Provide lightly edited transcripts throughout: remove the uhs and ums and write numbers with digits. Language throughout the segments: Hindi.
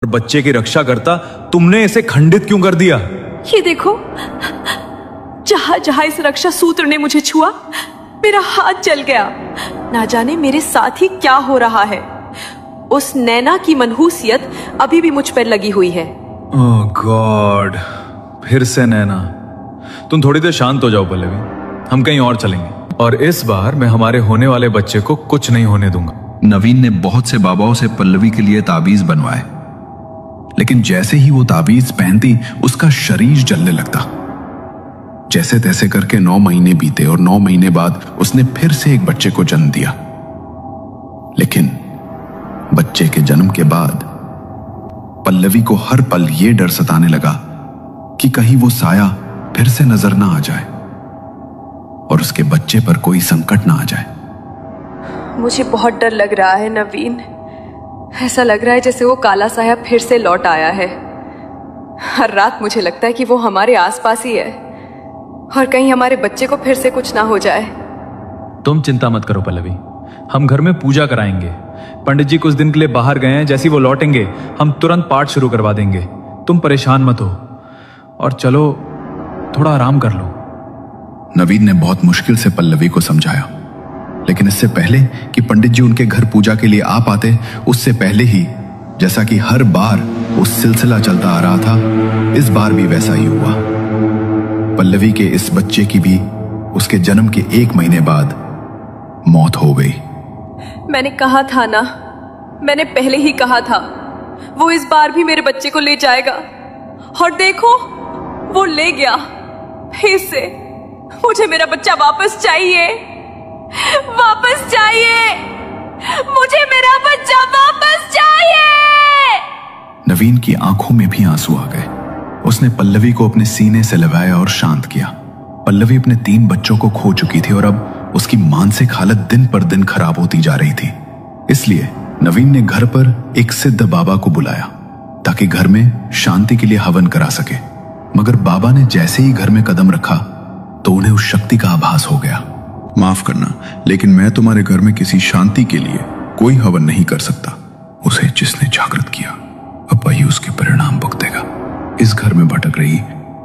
बच्चे की रक्षा करता, तुमने इसे खंडित क्यों कर दिया? ये देखो, जहां जहां इस रक्षा सूत्र ने मुझे छुआ, मेरा हाथ जल गया। ना जाने मेरे साथ ही क्या हो रहा है। उस नैना की मनहूसियत अभी भी मुझ पर लगी हुई है। ओह गॉड, फिर से नैना। तुम थोड़ी देर शांत हो जाओ पल्लवी, हम कहीं और चलेंगे, और इस बार मैं हमारे होने वाले बच्चे को कुछ नहीं होने दूंगा। नवीन ने बहुत से बाबाओं से पल्लवी के लिए ताबीज बनवाए, लेकिन जैसे ही वो ताबीज पहनती उसका शरीर जलने लगता। जैसे तैसे करके 9 महीने बीते और 9 महीने बाद उसने फिर से एक बच्चे को जन्म दिया। लेकिन बच्चे के जन्म के बाद पल्लवी को हर पल ये डर सताने लगा कि कहीं वो साया फिर से नजर ना आ जाए और उसके बच्चे पर कोई संकट ना आ जाए। मुझे बहुत डर लग रहा है नवीन। ऐसा लग रहा है जैसे वो काला साया फिर से लौट आया है। हर रात मुझे लगता है कि वो हमारे आसपास ही है और कहीं हमारे बच्चे को फिर से कुछ ना हो जाए। तुम चिंता मत करो पल्लवी, हम घर में पूजा कराएंगे। पंडित जी कुछ दिन के लिए बाहर गए हैं, जैसे ही वो लौटेंगे हम तुरंत पाठ शुरू करवा देंगे। तुम परेशान मत हो और चलो थोड़ा आराम कर लो। नवीन ने बहुत मुश्किल से पल्लवी को समझाया, लेकिन इससे पहले कि पंडित जी उनके घर पूजा के लिए आ पाते, उससे पहले ही जैसा कि हर बार वो सिलसिला चलता आ रहा था, इस बार भी वैसा ही हुआ। पल्लवी के इस बच्चे की भी उसके जन्म के 1 महीने बाद मौत हो गई। मैंने कहा था ना, मैंने पहले ही कहा था, वो इस बार भी मेरे बच्चे को ले जाएगा। और देखो, वो ले गया। फिर से मुझे मेरा बच्चा वापस चाहिए, वापस चाहिए, मुझे मेरा बच्चा वापस चाहिए। नवीन की आंखों में भी आंसू आ गए। उसने पल्लवी को अपने सीने से लगाया और शांत किया। पल्लवी अपने 3 बच्चों को खो चुकी थी और अब उसकी मानसिक हालत दिन पर दिन खराब होती जा रही थी। इसलिए नवीन ने घर पर एक सिद्ध बाबा को बुलाया ताकि घर में शांति के लिए हवन करा सके। मगर बाबा ने जैसे ही घर में कदम रखा तो उन्हें उस शक्ति का आभास हो गया। माफ करना, लेकिन मैं तुम्हारे घर में किसी शांति के लिए कोई हवन नहीं कर सकता। उसे जिसने जागृत किया अब वही उसके परिणाम भुगतेगा। इस घर में भटक रही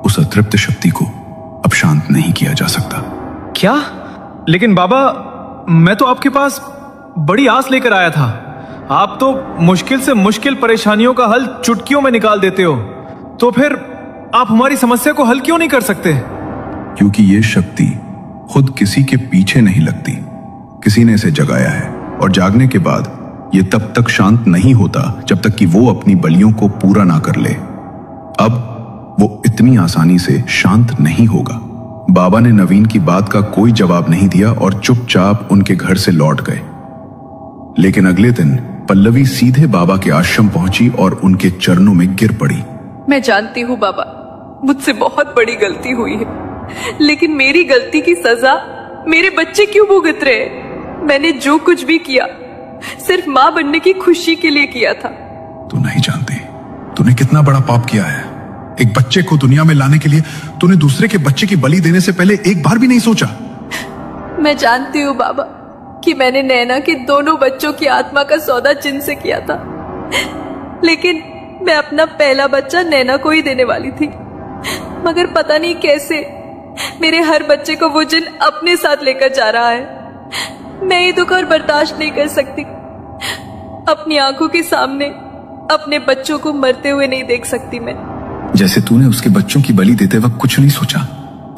उस अतृप्त शक्ति को अब शांत नहीं किया जा सकता। क्या? लेकिन बाबा, मैं तो आपके पास बड़ी आस लेकर आया था। आप तो मुश्किल से मुश्किल परेशानियों का हल चुटकियों में निकाल देते हो, तो फिर आप हमारी समस्या को हल क्यों नहीं कर सकते? क्योंकि ये शक्ति खुद किसी के पीछे नहीं लगती, किसी ने इसे जगाया है, और जागने के बाद ये तब तक शांत नहीं होता जब तक कि वो अपनी बलियों को पूरा ना कर ले। अब वो इतनी आसानी से शांत नहीं होगा। बाबा ने नवीन की बात का कोई जवाब नहीं दिया और चुपचाप उनके घर से लौट गए। लेकिन अगले दिन पल्लवी सीधे बाबा के आश्रम पहुंची और उनके चरणों में गिर पड़ी। मैं जानती हूँ बाबा, मुझसे बहुत बड़ी गलती हुई है, लेकिन मेरी गलती की सजा मेरे बच्चे क्यों भुगत रहे? मैंने जो कुछ भी किया सिर्फ माँ बनने की खुशी के लिए किया था। तू नहीं जानती तूने कितना बड़ा पाप किया है। एक बच्चे को दुनिया में लाने के लिए तूने दूसरे के बच्चे की बलि देने से पहले एक बार भी नहीं सोचा। मैं जानती हूँ बाबा कि मैंने नैना के दोनों बच्चों की आत्मा का सौदा जिन से किया था, लेकिन मैं अपना पहला बच्चा नैना को ही देने वाली थी। मगर पता नहीं कैसे मेरे हर बच्चे को वो जिन अपने साथ लेकर जा रहा है। मैं ये दुख और बर्दाश्त नहीं कर सकती। अपनी आंखों के सामने अपने बच्चों को मरते हुए नहीं देख सकती मैं। जैसे तूने उसके बच्चों की बलि देते वक्त कुछ नहीं सोचा,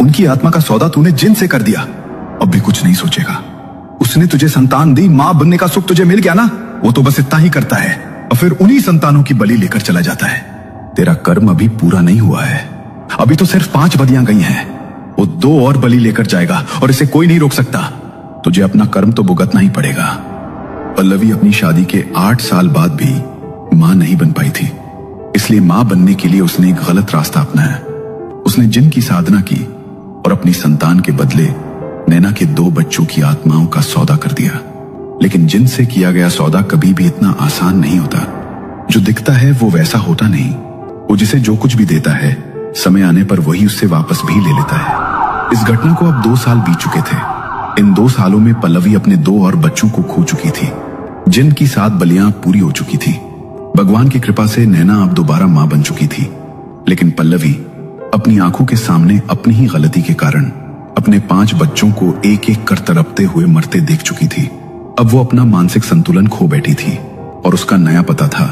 उनकी आत्मा का सौदा तूने जिन से कर दिया, अब भी कुछ नहीं सोचेगा। उसने तुझे संतान दी, मां बनने का सुख तुझे मिल गया ना, वो तो बस इतना ही करता है और फिर उन्हीं संतानों की बलि लेकर चला जाता है। तेरा कर्म अभी पूरा नहीं हुआ है, अभी तो सिर्फ 5 बलियां गई हैं। वो 2 और बलि लेकर जाएगा और इसे कोई नहीं रोक सकता। तुझे अपना कर्म तो भुगतना ही पड़ेगा। पल्लवी अपनी शादी के 8 साल बाद भी मां नहीं बन पाई थी, इसलिए मां बनने के लिए उसने एक गलत रास्ता अपनाया। उसने जिन की साधना की और अपनी संतान के बदले नैना के 2 बच्चों की आत्माओं का सौदा कर दिया। लेकिन जिन से किया गया सौदा कभी भी इतना आसान नहीं होता। जो दिखता है वो वैसा होता नहीं। वो जिसे जो कुछ भी देता है, समय आने पर वही उससे वापस भी ले लेता है। इस घटना को अब 2 साल बीत चुके थे। इन 2 सालों में पल्लवी अपने 2 और बच्चों को खो चुकी थी। जिन की 7 बलियां पूरी हो चुकी थी। भगवान की कृपा से नैना अब दोबारा मां बन चुकी थी, लेकिन पल्लवी अपनी आंखों के सामने अपनी ही गलती के कारण अपने 5 बच्चों को एक एक कर तड़पते हुए मरते देख चुकी थी। अब वो अपना मानसिक संतुलन खो बैठी थी और उसका नया पता था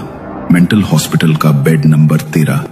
मेंटल हॉस्पिटल का बेड नंबर 13।